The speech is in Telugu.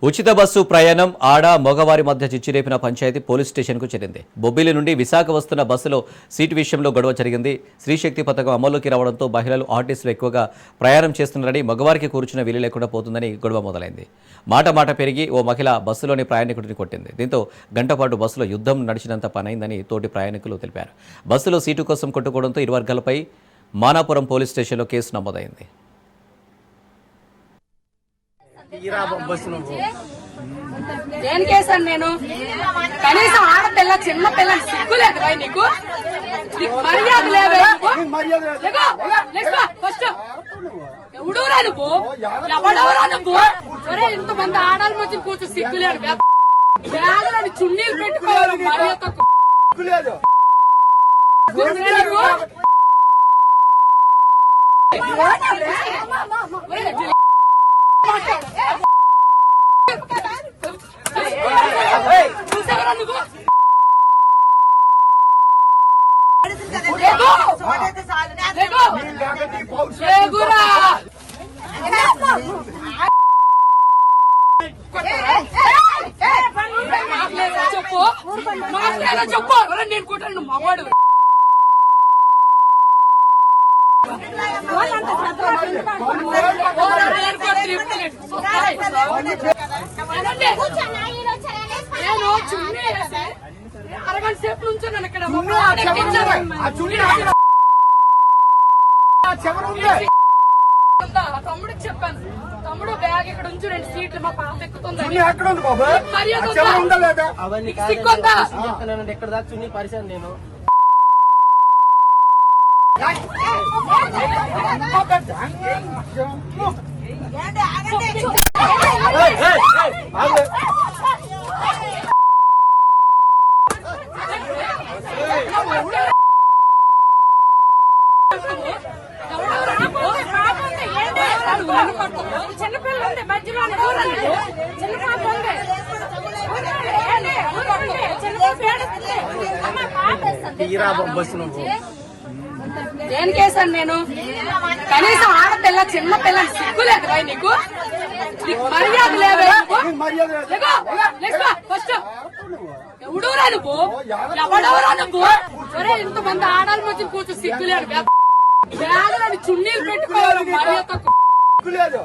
ఉచిత బస్సు ప్రయాణం ఆడ మగవారి మధ్య చిచ్చురేపిన పంచాయతీ పోలీస్ స్టేషన్కు చేరింది. బొబ్బిలి నుండి విశాఖ వస్తున్న బస్సులో సీటు విషయంలో గొడవ జరిగింది. స్త్రీశక్తి పథకం అమల్లోకి రావడంతో మహిళలు ఆర్టీసీలో ఎక్కువగా ప్రయాణం చేస్తున్నారని, మగవారికి కూర్చున్న వీలు లేకుండా పోతుందని గొడవ మొదలైంది. మాట పెరిగి ఓ మహిళ బస్సులోని ప్రయాణికుడిని కొట్టింది. దీంతో గంటపాటు బస్సులో యుద్ధం నడిచినంత పనైందని తోటి ప్రయాణికులు తెలిపారు. బస్సులో సీటు కోసం కొట్టుకోవడంతో ఇరు వర్గాలపై మానాపురం పోలీస్ స్టేషన్లో కేసు నమోదైంది. దేనికేసాను నేను? కనీసం ఆడపిల్ల చిన్న పిల్లని సిగ్గులేదు భయ్, నీకు మర్యాద లేదు. ఎవడూరా నువ్వు? ఎవడెవరా నువ్వు? సరే, ఇంతమంది ఆడాలి మధ్య కూర్చో సిగ్గులేదు. బ్యాగులని చున్నీలు పెట్టుకోవాలి. మర్యాద చెప్పు. నేను కొట్టాను మగవాడు. నేను చున్నీ అరగంట సేపు నుంచున్నాను ఇక్కడ. తమ్ముడికి చెప్పాను, తమ్ముడు బ్యాగ్ ఇక్కడ ఉంచు, 2 సీట్లు మా పాప ఎక్కుతుంది. ఎక్కడ దాకా చున్నీ పరిచయం నేను చిన్నపిల్లలు ఉంది మధ్యలో. దేనికేసాను నేను? కనీసం ఆడపిల్ల చిన్న పిల్లని సిగ్గులేదు భయ్, నీకు మర్యాద లేదు. ఎవడూరా నువ్వు? ఎవడెవరా నువ్వు? సరే, ఇంతమంది ఆడాలి మధ్య కూర్చో సిగ్గులేదు. బ్యాగులని చున్నీలు పెట్టుకోవాలి. మర్యాద